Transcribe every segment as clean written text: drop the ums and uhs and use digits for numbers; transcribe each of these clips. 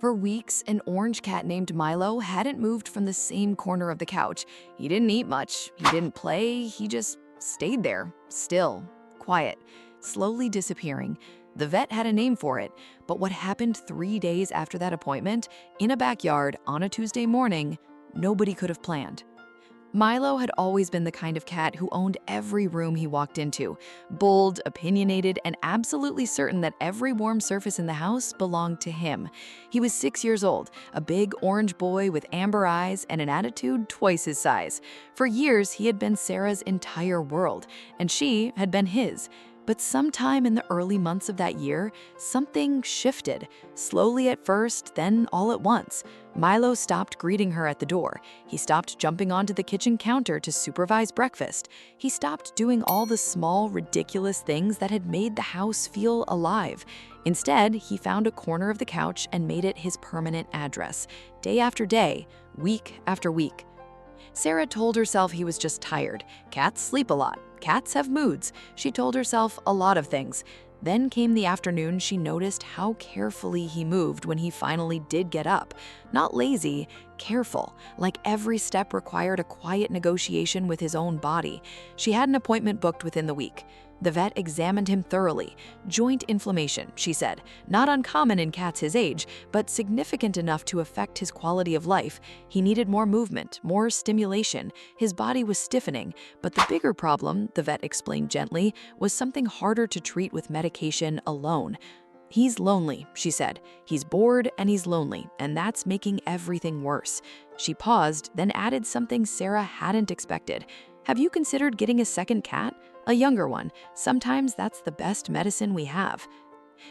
For weeks, an orange cat named Milo hadn't moved from the same corner of the couch. He didn't eat much, he didn't play, he just stayed there, still, quiet, slowly disappearing. The vet had a name for it, but what happened 3 days after that appointment, in a backyard on a Tuesday morning, nobody could have planned. Milo had always been the kind of cat who owned every room he walked into, bold, opinionated, and absolutely certain that every warm surface in the house belonged to him. He was 6 years old, a big orange boy with amber eyes and an attitude twice his size. For years, he had been Sarah's entire world, and she had been his. But sometime in the early months of that year, something shifted. Slowly at first, then all at once. Milo stopped greeting her at the door. He stopped jumping onto the kitchen counter to supervise breakfast. He stopped doing all the small, ridiculous things that had made the house feel alive. Instead, he found a corner of the couch and made it his permanent address. Day after day, week after week. Sarah told herself he was just tired. Cats sleep a lot. Cats have moods. She told herself a lot of things. Then came the afternoon she noticed how carefully he moved when he finally did get up. Not lazy, careful, like every step required a quiet negotiation with his own body. She had an appointment booked within the week. The vet examined him thoroughly. Joint inflammation, she said. Not uncommon in cats his age, but significant enough to affect his quality of life. He needed more movement, more stimulation. His body was stiffening, but the bigger problem, the vet explained gently, was something harder to treat with medication alone. He's lonely, she said. He's bored and he's lonely, and that's making everything worse. She paused, then added something Sarah hadn't expected. Have you considered getting a second cat? A younger one. Sometimes that's the best medicine we have.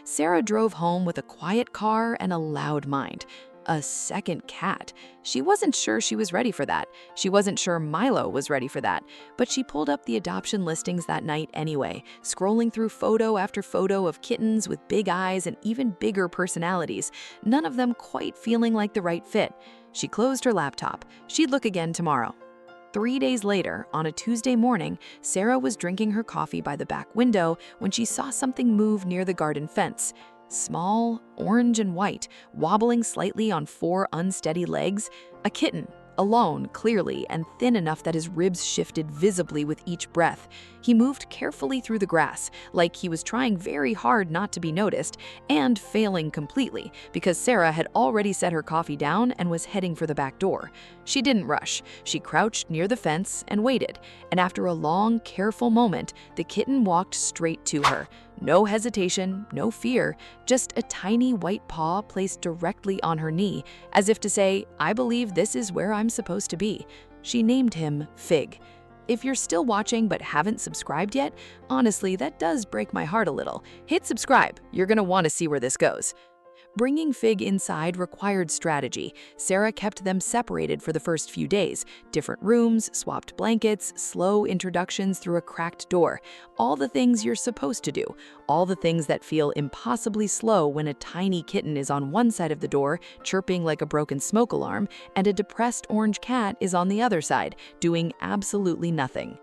Sarah drove home with a quiet car and a loud mind. A second cat. She wasn't sure she was ready for that. She wasn't sure Milo was ready for that. But she pulled up the adoption listings that night anyway, scrolling through photo after photo of kittens with big eyes and even bigger personalities, none of them quite feeling like the right fit. She closed her laptop. She'd look again tomorrow. 3 days later, on a Tuesday morning, Sarah was drinking her coffee by the back window when she saw something move near the garden fence. Small, orange and white, wobbling slightly on 4 unsteady legs, a kitten, alone, clearly, and thin enough that his ribs shifted visibly with each breath. He moved carefully through the grass, like he was trying very hard not to be noticed, and failing completely, because Sarah had already set her coffee down and was heading for the back door. She didn't rush. She crouched near the fence and waited, and after a long, careful moment, the kitten walked straight to her. No hesitation, no fear, just a tiny white paw placed directly on her knee, as if to say, I believe this is where I'm supposed to be. She named him Fig. If you're still watching but haven't subscribed yet, honestly, that does break my heart a little. Hit subscribe. You're gonna want to see where this goes. Bringing Fig inside required strategy. Sarah kept them separated for the first few days. Different rooms, swapped blankets, slow introductions through a cracked door. All the things you're supposed to do. All the things that feel impossibly slow when a tiny kitten is on one side of the door, chirping like a broken smoke alarm, and a depressed orange cat is on the other side, doing absolutely nothing.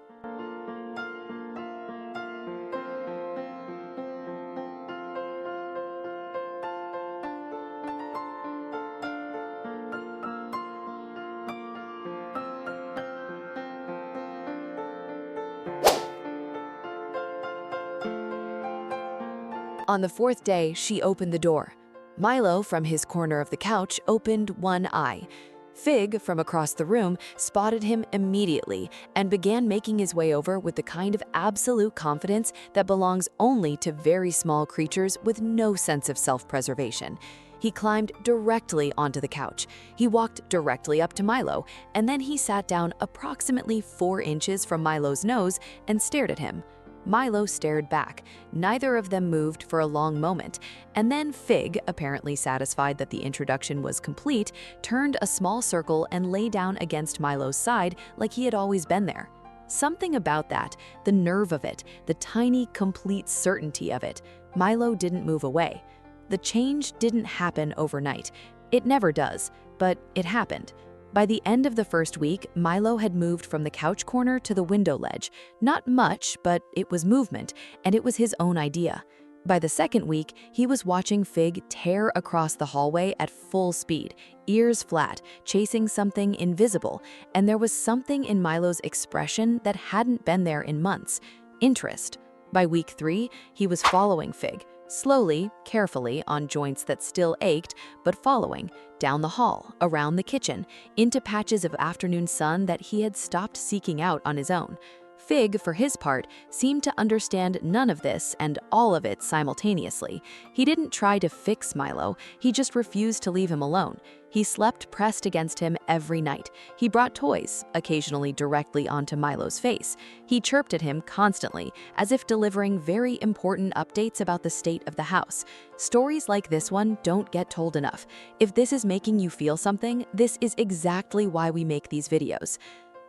On the 4th day, she opened the door. Milo, from his corner of the couch, opened one eye. Fig, from across the room, spotted him immediately and began making his way over with the kind of absolute confidence that belongs only to very small creatures with no sense of self-preservation. He climbed directly onto the couch. He walked directly up to Milo, and then he sat down approximately 4 inches from Milo's nose and stared at him. Milo stared back. Neither of them moved for a long moment, and then Fig, apparently satisfied that the introduction was complete, turned a small circle and lay down against Milo's side like he had always been there. Something about that, the nerve of it, the tiny, complete certainty of it. Milo didn't move away. The change didn't happen overnight. It never does, but it happened. By the end of the first week, Milo had moved from the couch corner to the window ledge. Not much, but it was movement, and it was his own idea. By the second week, he was watching Fig tear across the hallway at full speed, ears flat, chasing something invisible, and there was something in Milo's expression that hadn't been there in months: interest. By week 3, he was following Fig, slowly, carefully, on joints that still ached, but following, down the hall, around the kitchen, into patches of afternoon sun that he had stopped seeking out on his own. Fig, for his part, seemed to understand none of this and all of it simultaneously. He didn't try to fix Milo, he just refused to leave him alone. He slept pressed against him every night. He brought toys, occasionally directly onto Milo's face. He chirped at him constantly, as if delivering very important updates about the state of the house. Stories like this one don't get told enough. If this is making you feel something, this is exactly why we make these videos.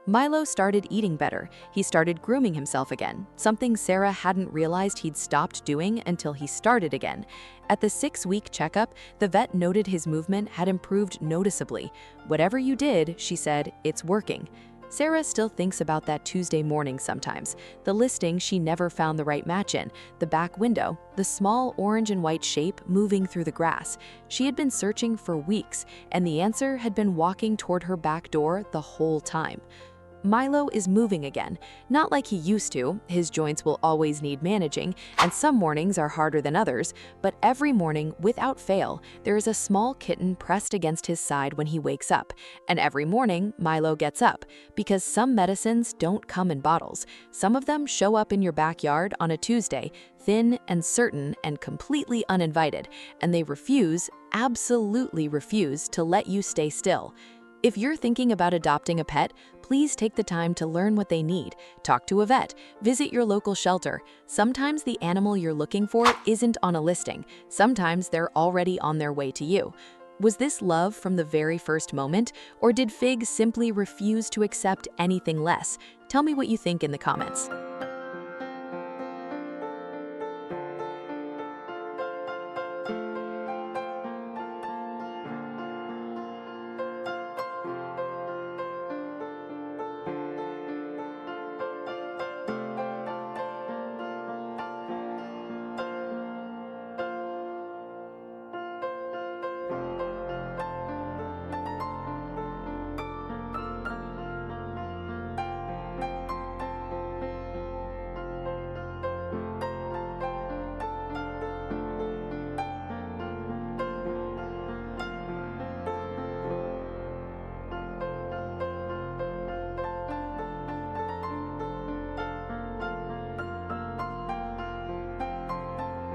Milo started eating better. He started grooming himself again, something Sarah hadn't realized he'd stopped doing until he started again. At the 6-week checkup, the vet noted his movement had improved noticeably. "Whatever you did," she said, "it's working." Sarah still thinks about that Tuesday morning sometimes, the listing she never found the right match in, the back window, the small orange and white shape moving through the grass. She had been searching for weeks, and the answer had been walking toward her back door the whole time. Milo is moving again, not like he used to. His joints will always need managing, and some mornings are harder than others, but every morning, without fail, there is a small kitten pressed against his side when he wakes up, and every morning, Milo gets up, because some medicines don't come in bottles. Some of them show up in your backyard on a Tuesday, thin and certain and completely uninvited, and they refuse, absolutely refuse, to let you stay still. If you're thinking about adopting a pet, please take the time to learn what they need, talk to a vet, visit your local shelter. Sometimes the animal you're looking for isn't on a listing. Sometimes they're already on their way to you. Was this love from the very first moment, or did Fig simply refuse to accept anything less? Tell me what you think in the comments.